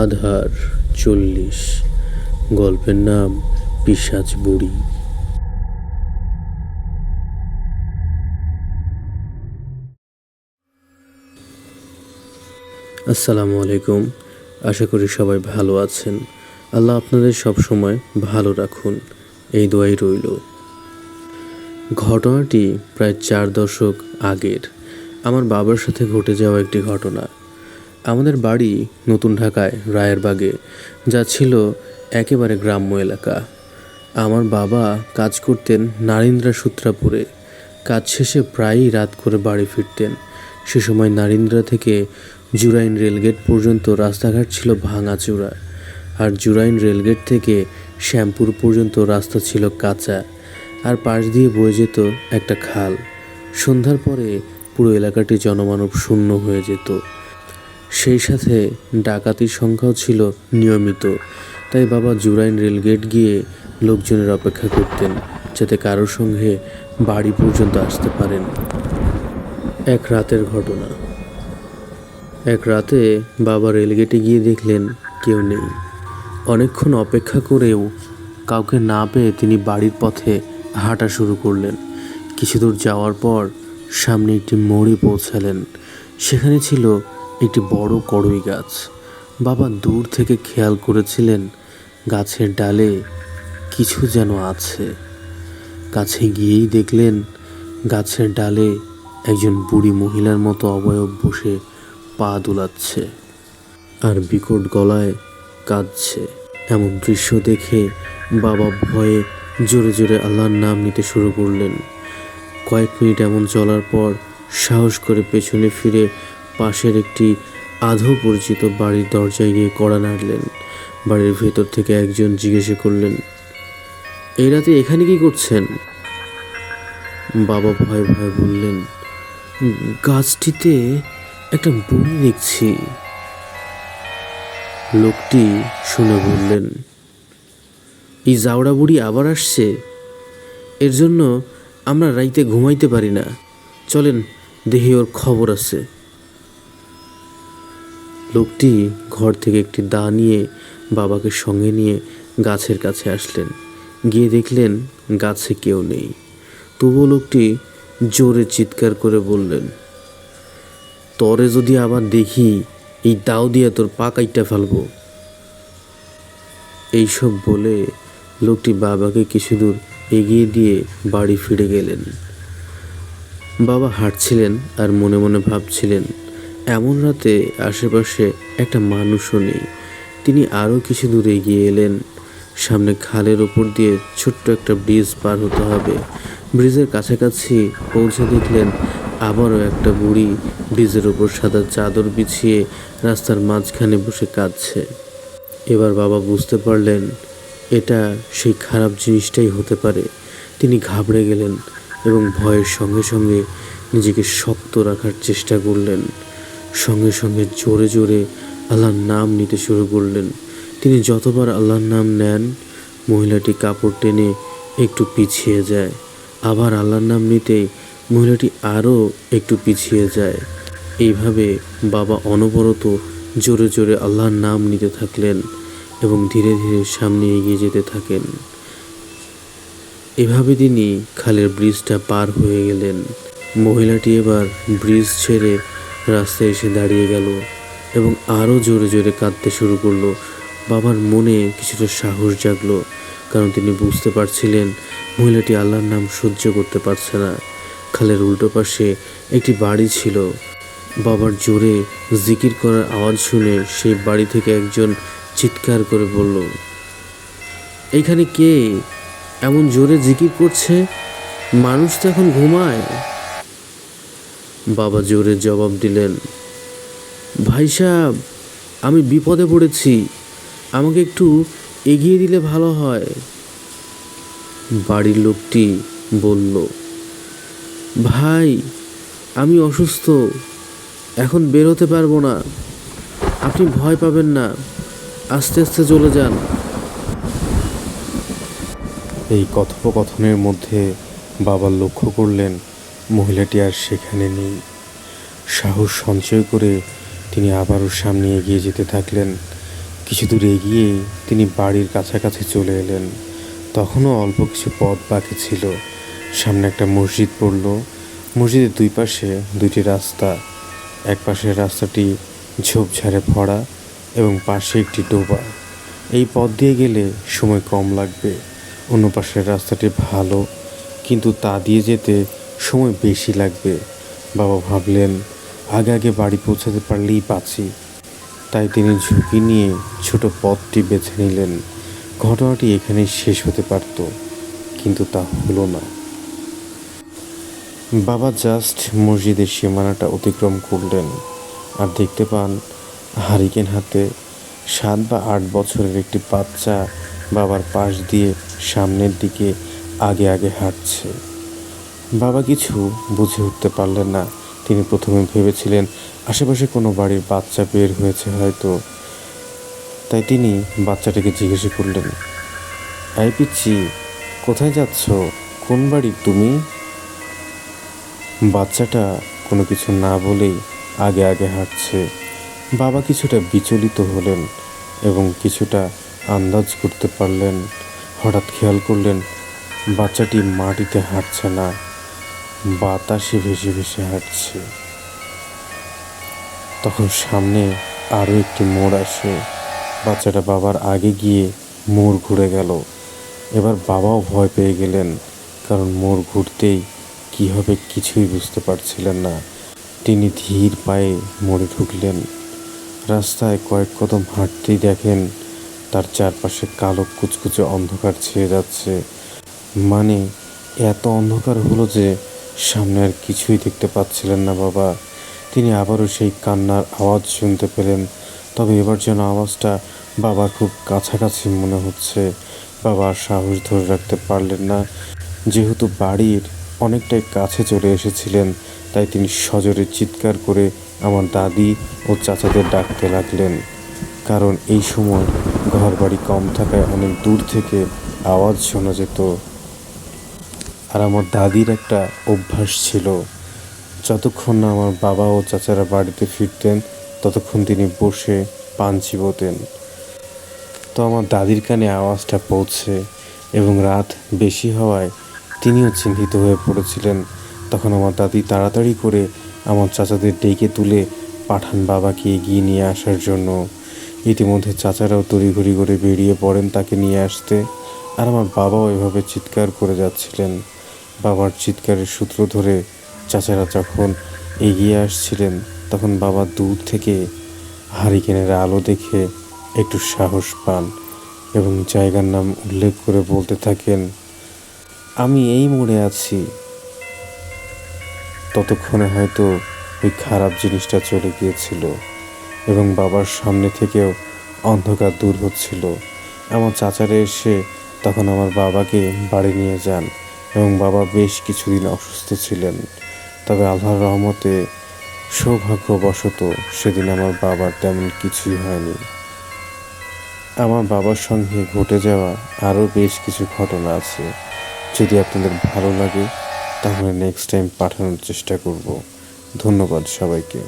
আধার 40। গল্পের নাম পিশাচ বুড়ি। আসসালামু আলাইকুম। আশা করি সবাই ভালো আছেন। আল্লাহ আপনাদের সব সময় ভালো রাখুন, এই দোয়াই রইল। ঘটনাটি প্রায় 4 দশক আগের আমার বাবার সাথে ঘটে যাওয়া একটি ঘটনা। আমাদের বাড়ি নতুন ঢাকায় রায়েরবাগে, যা ছিল একেবারে গ্রাম্য এলাকা। আমার বাবা কাজ করতেন নারিন্দ্রা সূত্রাপুরে। কাজ শেষে প্রায়ই রাত করে বাড়ি ফিরতেন। সে সময় নারিন্দ্রা থেকে জুরাইন রেলগেট পর্যন্ত রাস্তাঘাট ছিল ভাঙাচোরা, আর জুরাইন রেলগেট থেকে শ্যামপুর পর্যন্ত রাস্তা ছিল কাঁচা, আর পাশ দিয়ে বয়ে যেত একটা খাল। সন্ধ্যার পরে পুরো এলাকাটি জনমানব শূন্য হয়ে যেত। সেই সাথে ডাকাতির সংখ্যাও ছিল নিয়মিত। তাই বাবা জুরাইন রেলগেট গিয়ে লোকজনের অপেক্ষা করতেন, যাতে কারোর সঙ্গে বাড়ি পর্যন্ত আসতে পারেন। এক রাতের ঘটনা। এক রাতে বাবা রেলগেটে গিয়ে দেখলেন কেউ নেই। অনেকক্ষণ অপেক্ষা করেও কাউকে না পেয়ে তিনি বাড়ির পথে হাঁটা শুরু করলেন। কিছু দূর যাওয়ার পর সামনে একটি মোড়ে পৌঁছালেন। সেখানে ছিল একটি বড় কড়ই গাছ। বাবা দূর থেকে খেয়াল করেছিলেন গাছের ডালে কিছু যেন আছে। কাছে গিয়েই দেখলেন গাছের ডালে একজন বুড়ি মহিলার মতো অবয়ব বসে পা দুলাচ্ছে আর বিকট গলায় কাঁদছে। এমন দৃশ্য দেখে বাবা ভয়ে জোরে জোরে আল্লাহর নাম নিতে শুরু করলেন। কয়েক মিনিট এমন চলার পর সাহস করে পেছনে ফিরে পাশের একটি আধো পরিচিত বাড়ির দরজায় গিয়ে কড়া নাড়লেন। বাড়ির ভেতর থেকে একজন জিজ্ঞেস করলেন, এই রাতে এখানে কি করছেন? বাবা ভয়ে ভয়ে বললেন, গাছটিতে একটা বুড়ি দেখছি। লোকটি শুনে বললেন, এই জাউড়া বুড়ি আবার আসছে। এর জন্য আমরা রাইতে ঘুমাইতে পারি না। চলেন, দেখি ওর খবর আছে। লোকটি ঘর থেকে একটি দা নিয়ে বাবাকে সঙ্গে নিয়ে গাছের কাছে আসলেন। গিয়ে দেখলেন গাছে কেউ নেই। তবুও লোকটি জোরে চিৎকার করে বললেন, তরে যদি আবার দেখি এই দাও দিয়ে তোর পা কাইটা ফেলবো। এইসব বলে লোকটি বাবাকে কিছু দূর এগিয়ে দিয়ে বাড়ি ফিরে গেলেন। বাবা হাঁটছিলেন আর মনে মনে ভাবছিলেন, এমন রাতে আশেপাশে একটা মানুষও নেই। তিনি আরও কিছু দূর এগিয়ে এলেন। সামনে খালের ওপর দিয়ে ছোট্ট একটা ব্রিজ পার হতে হবে। ব্রিজের কাছাকাছি পৌঁছে দেখলেন আবারও একটা বুড়ি ব্রিজের ওপর সাদা চাদর বিছিয়ে রাস্তার মাঝখানে বসে কাঁদছে। এবার বাবা বুঝতে পারলেন এটা সেই খারাপ জিনিসটাই হতে পারে। তিনি ঘাবড়ে গেলেন এবং ভয়ের সঙ্গে সঙ্গে নিজেকে শক্ত রাখার চেষ্টা করলেন। সঙ্গে সঙ্গে জোরে জোরে আল্লাহর নাম নিতে শুরু করলেন। তিনি যতবার আল্লাহর নাম নেন, মহিলাটি কাপড় টেনে একটু পিছিয়ে যায়। আবার আল্লাহর নাম নিতেই মহিলাটি আরও একটু পিছিয়ে যায়। এইভাবে বাবা অনবরত জোরে জোরে আল্লাহর নাম নিতে থাকলেন এবং ধীরে ধীরে সামনে এগিয়ে যেতে থাকেন। এভাবে তিনি খালের ব্রিজটা পার হয়ে গেলেন। মহিলাটি এবার ব্রিজ ছেড়ে রাস্তায় এসে দাঁড়িয়ে গেল এবং আরও জোরে জোরে কাঁদতে শুরু করলো। বাবার মনে কিছুটা সাহস জাগলো, কারণ তিনি বুঝতে পারছিলেন মহিলাটি আল্লাহর নাম সহ্য করতে পারছে না। খালের উল্টো পাশে একটি বাড়ি ছিল। বাবার জোরে জিকির করার আওয়াজ শুনে সেই বাড়ি থেকে একজন চিৎকার করে বলল, এইখানে কে এমন জোরে জিকির করছে? মানুষ তো এখন ঘুমায়। বাবা জোরে জবাব দিলেন, ভাই সাহেব, আমি বিপদে পড়েছি, আমাকে একটু এগিয়ে দিলে ভালো হয়। বাড়ির লোকটি বলল, ভাই, আমি অসুস্থ, এখন বেরোতে পারবো না। আপনি ভয় পাবেন না, আস্তে আস্তে চলে যান। এই কথোপকথনের মধ্যে বাবা লক্ষ্য করলেন মহিলাটি আর সেখানে নেই। সাহস সঞ্চয় করে তিনি আবারও সামনে এগিয়ে যেতে থাকলেন। কিছু দূর এগিয়ে তিনি বাড়ির কাছাকাছি চলে এলেন। তখনও অল্প কিছু পথ বাকি ছিল। সামনে একটা মসজিদ পড়ল। মসজিদের দুই পাশে দুইটি রাস্তা। এক পাশের রাস্তাটি ঝোপঝাড়ে ভরা এবং পাশে একটি ডোবা। এই পথ দিয়ে গেলে সময় কম লাগবে। অন্য পাশের রাস্তাটি ভালো, কিন্তু তা দিয়ে যেতে সময় বেশি লাগবে। বাবা ভাবলেন, আগে আগে বাড়ি পৌঁছাতে পারলেই বাঁচি। তাই তিনি ঝুঁকি নিয়ে ছোট পথটি বেছে নিলেন। ঘটনাটি এখানেই শেষ হতে পারত, কিন্তু তা হলো না। বাবা জাস্ট মসজিদের সীমানাটা অতিক্রম করলেন আর দেখতে পান হারিকেন হাতে 7 বা 8 বছরের একটি বাচ্চা বাবার পাশ দিয়ে সামনের দিকে আগে আগে হাঁটছে। বাবা কিছু বুঝে উঠতে পারলেন না। তিনি প্রথমে ভেবেছিলেন আশেপাশে কোনো বাড়ির বাচ্চা বের হয়েছে হয়তো। তাই তিনি বাচ্চাটাকে জিজ্ঞাসা করলেন, এই পিচ্চি, কোথায় যাচ্ছ? কোন বাড়ি তুমি? বাচ্চাটা কোনো কিছু না বলেই আগে আগে হাঁটছে। বাবা কিছুটা বিচলিত হলেন এবং কিছুটা আন্দাজ করতে পারলেন। হঠাৎ খেয়াল করলেন বাচ্চাটি মাটিতে হাঁটছে না, বাতাসে ভেসে ভেসে হাঁটছে। তখন সামনে আরও একটি মোড় আসে। বাচ্চাটা বাবার আগে গিয়ে মোড় ঘুরে গেল। এবার বাবাও ভয় পেয়ে গেলেন, কারণ মোড় ঘুরতেই কী হবে কিছুই বুঝতে পারছিলেন না। তিনি ধীর পায়ে মোড়ে ঢুকলেন। রাস্তায় কয়েক কদম হাঁটতেই দেখেন তার চারপাশে কালো কুচকুচে অন্ধকার ছেয়ে যাচ্ছে। মানে এত অন্ধকার হলো যে সামনে আর কিছুই দেখতে পাচ্ছিলেন না বাবা। তিনি আবারও সেই কান্নার আওয়াজ শুনতে পেলেন, তবে এবার যেন আওয়াজটা বাবার খুব কাছাকাছি মনে হচ্ছে। বাবা আর সাহস ধরে রাখতে পারলেন না। যেহেতু বাড়ির অনেকটাই কাছে চলে এসেছিলেন, তাই তিনি সজোরে চিৎকার করে আমার দাদি ও চাচাদের ডাকতে লাগলেন, কারণ এই সময় ঘরবাড়ি কম থাকায় অনেক দূর থেকে আওয়াজ শোনা যেত। আর আমার দাদির একটা অভ্যাস ছিল, যতক্ষণ না আমার বাবা ও চাচারা বাড়িতে ফিরতেন ততক্ষণ তিনি বসে পান চিবোতেন। তো আমার দাদির কানে আওয়াজটা পৌঁছে এবং রাত বেশি হওয়ায় তিনিও চিন্তিত হয়ে পড়েছিলেন। তখন আমার দাদি তাড়াতাড়ি করে আমার চাচাদের ডেকে তুলে পাঠান বাবাকে এগিয়ে নিয়ে আসার জন্য। ইতিমধ্যে চাচারাও তড়িঘড়ি করে বেরিয়ে পড়েন তাকে নিয়ে আসতে। আর আমার বাবাও এভাবে চিৎকার করে যাচ্ছিলেন। বাবার চিৎকারের সূত্র ধরে চাচারা যখন এগিয়ে আসছিলেন, তখন বাবা দূর থেকে হারিকেনের আলো দেখে একটু সাহস পান এবং জায়গার নাম উল্লেখ করে বলতে থাকেন, আমি এই মোড়ে আছি। ততক্ষণে হয়তো ওই খারাপ জিনিসটা চলে গিয়েছিল এবং বাবার সামনে থেকেও অন্ধকার দূর হচ্ছিল। আমার চাচারা এসে তখন আমার বাবাকে বাড়ি নিয়ে যান এবং বাবা বেশ কিছুদিন অসুস্থ ছিলেন। তবে আল্লাহর রহমতে সৌভাগ্যবশত সেদিন আমার বাবার তেমন কিছুই হয়নি। আমার বাবার সঙ্গে ঘটে যাওয়া আরও বেশ কিছু ঘটনা আছে। যদি আপনাদের ভালো লাগে তাহলে নেক্সট টাইম পাঠানোর চেষ্টা করব। ধন্যবাদ সবাইকে।